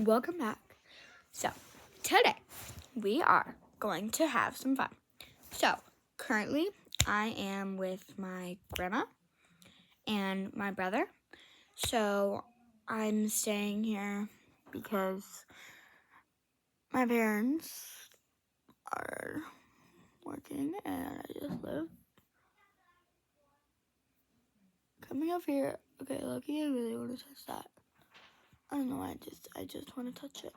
welcome back. So, today we are going to have some fun. So, currently I am with my grandma and my brother. So, I'm staying here because my parents are working and I just live. Coming over here. Okay, Lucky, I really want to touch that. I don't know why, I just want to touch it.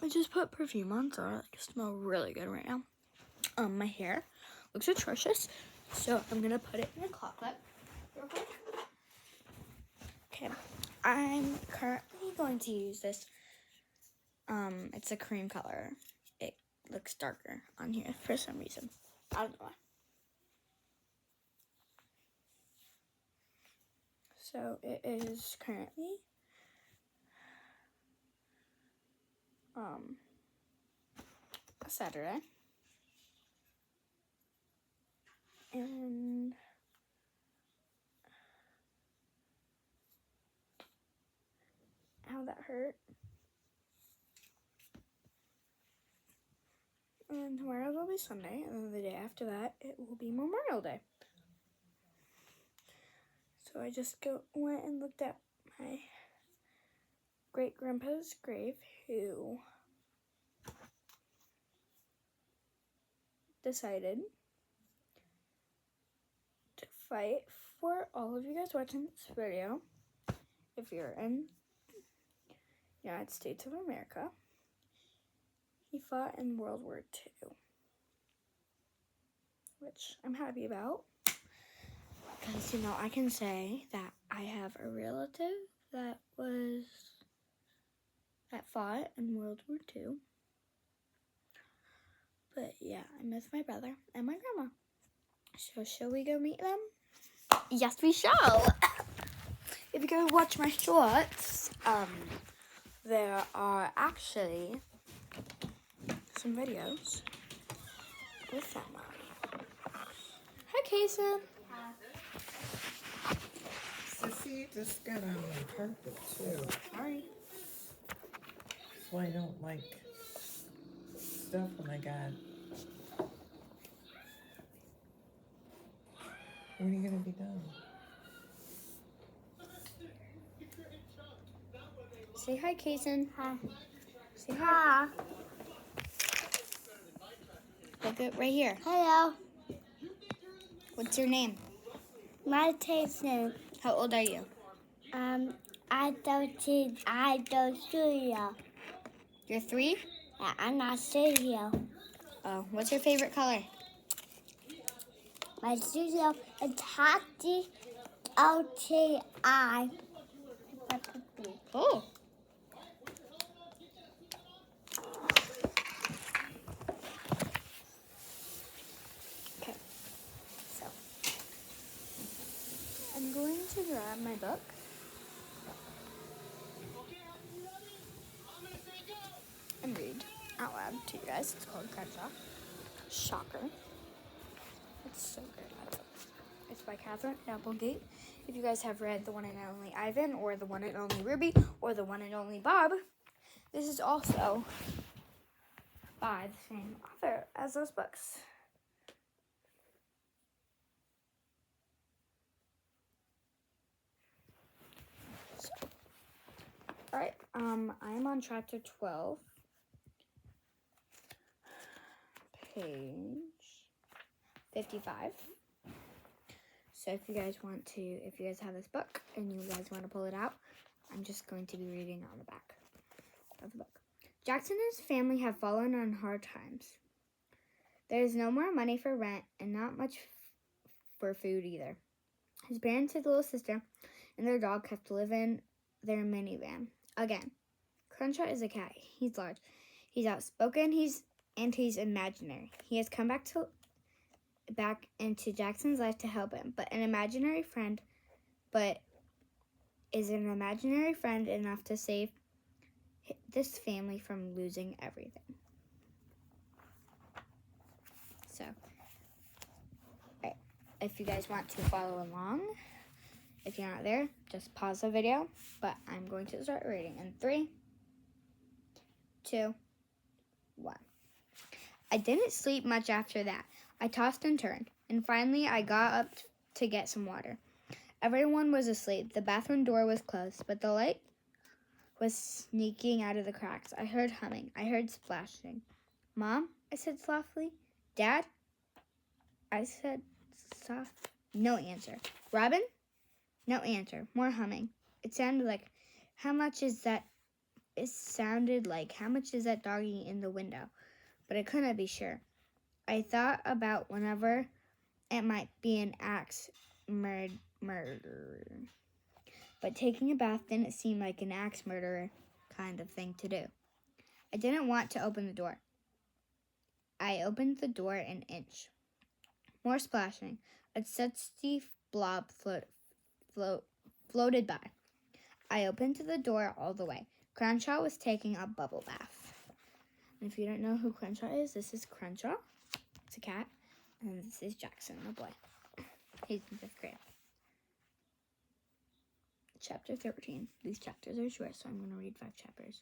I just put perfume on, so I smell really good right now. My hair looks atrocious, so I'm gonna put it in a claw clip real quick. Okay, I'm currently going to use this. It's a cream color. It looks darker on here for some reason. I don't know why. So it is currently a Saturday, and how that hurt. And tomorrow will be Sunday, and then the day after that, it will be Memorial Day. So I just went and looked at my great-grandpa's grave, who decided to fight for all of you guys watching this video. If you're in the United States of America, he fought in World War II, which I'm happy about. Because, I can say that I have a relative that fought in World War II. But yeah, I'm with my brother and my grandma. So shall we go meet them? Yes, we shall. If you go watch my shorts, there are actually some videos with them on. Hi, Kason. Sissy just got on my carpet too. Sorry. So I don't like stuff when I got. When are you gonna be done? Say hi, Kason. Hi. Say hi. Look at right here. Hello. What's your name? My Jason. How old are you? I don't see you. You're 3? Yeah, I'm not seeing you. Oh, what's your favorite color? My studio is Tati OTI. Oh. Okay. So, I'm going to grab my book. And read out loud to you guys. It's called Crenshaw. Shocker. It's so good. It's by Catherine Applegate. If you guys have read The One and Only Ivan, or The One and Only Ruby, or The One and Only Bob, this is also by the same author as those books. So, alright, I'm on chapter 12, page 55. So if you guys have this book and you guys want to pull it out, I'm just going to be reading on the back of the book. Jackson and his family have fallen on hard times. There is no more money for rent and not much for food either. His parents, his little sister, and their dog have to live in their minivan. Again, Crenshaw is a cat. He's large. He's outspoken. He's imaginary. He has come back into Jackson's life to help him, but is an imaginary friend enough to save this family from losing everything? So, if you guys want to follow along, If you're not there, just pause the video. But I'm going to start reading in 3, 2, 1. I didn't sleep much after that. I tossed and turned, and finally I got up to get some water. Everyone was asleep. The bathroom door was closed, but the light was sneaking out of the cracks. I heard humming. I heard splashing. Mom? I said softly. Dad? I said soft. No answer. Robin? No answer. More humming. It sounded like, how much is that doggy in the window? But I couldn't be sure. I thought about whenever it might be an axe murder. But taking a bath didn't seem like an axe murderer kind of thing to do. I didn't want to open the door. I opened the door an inch. More splashing. A sudsy blob floated by. I opened the door all the way. Crenshaw was taking a bubble bath. And if you don't know who Crenshaw is, this is Crenshaw. It's a cat. And this is Jackson, a boy. He's in 5th grade. Chapter 13. These chapters are short, so I'm going to read 5 chapters.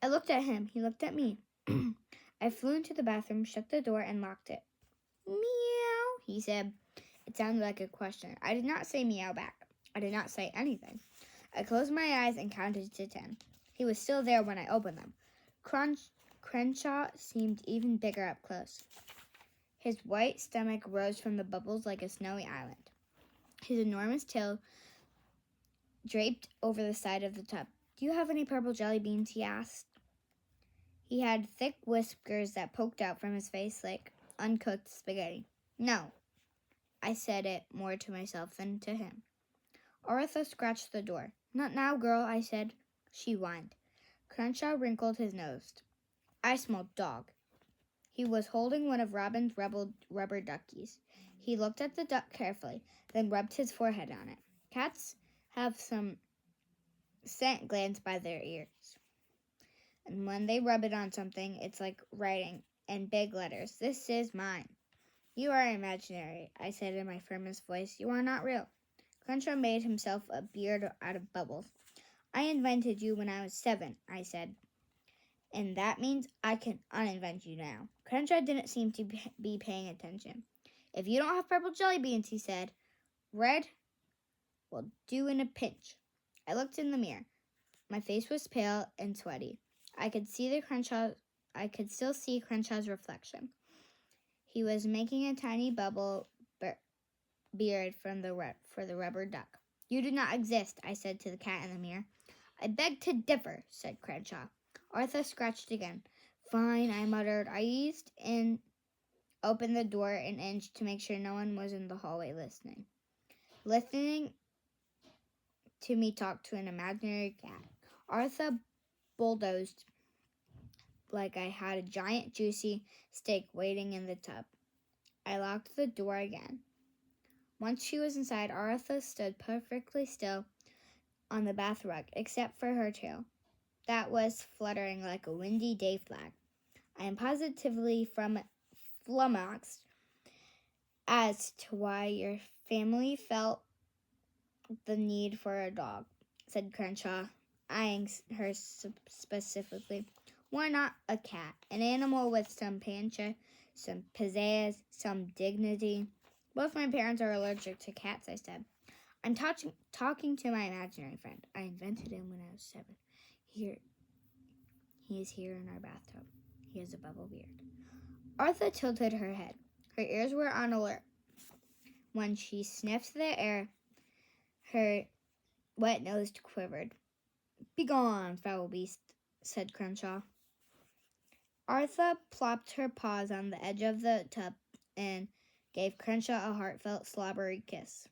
I looked at him. He looked at me. I flew into the bathroom, shut the door, and locked it. Meow, he said. It sounded like a question. I did not say meow back. I did not say anything. I closed my eyes and counted to 10. He was still there when I opened them. Crenshaw seemed even bigger up close. His white stomach rose from the bubbles like a snowy island. His enormous tail draped over the side of the tub. Do you have any purple jelly beans? He asked. He had thick whiskers that poked out from his face like uncooked spaghetti. No. I said it more to myself than to him. Aretha scratched the door. Not now, girl, I said. She whined. Crenshaw wrinkled his nose. I smelled dog. He was holding one of Robin's rubber duckies. He looked at the duck carefully, then rubbed his forehead on it. Cats have some scent glands by their ears. And when they rub it on something, it's like writing in big letters. This is mine. You are imaginary, I said in my firmest voice. You are not real. Crenshaw made himself a beard out of bubbles. I invented you when I was 7, I said. And that means I can uninvent you now. Crenshaw didn't seem to be paying attention. If you don't have purple jelly beans, he said, red will do in a pinch. I looked in the mirror. My face was pale and sweaty. I could still see Crenshaw's reflection. He was making a tiny bubble beard for the rubber duck. You do not exist, I said to the cat in the mirror. I beg to differ, said Crenshaw. Arthur scratched again. Fine, I muttered. I eased in, opened the door an inch to make sure no one was in the hallway listening to me talk to an imaginary cat. Arthur bulldozed like I had a giant juicy steak waiting in the tub. I locked the door again. Once she was inside, Arthur stood perfectly still on the bath rug, except for her tail. That was fluttering like a windy day flag. I am positively flummoxed as to why your family felt the need for a dog, said Crenshaw, eyeing her specifically. Why not a cat? An animal with some pancha, some pizzazz, some dignity. Both my parents are allergic to cats, I said. I'm talking to my imaginary friend. I invented him when I was 7. He is here in our bathtub. He has a bubble beard. Arthur tilted her head. Her ears were on alert. When she sniffed the air, her wet nose quivered. Begone, foul beast, said Crenshaw. Arthur plopped her paws on the edge of the tub and gave Crenshaw a heartfelt, slobbery kiss.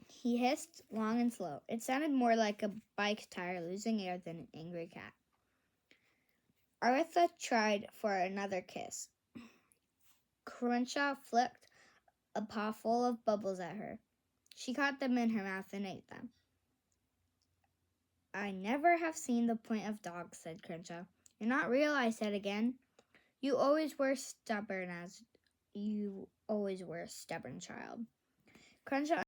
He hissed long and slow. It sounded more like a bike tire losing air than an angry cat. Arthur tried for another kiss. Crenshaw flicked a paw full of bubbles at her. She caught them in her mouth and ate them. I never have seen the point of dogs, said Crenshaw. You're not real, I said again. You always were stubborn you always were a stubborn child. Crenshaw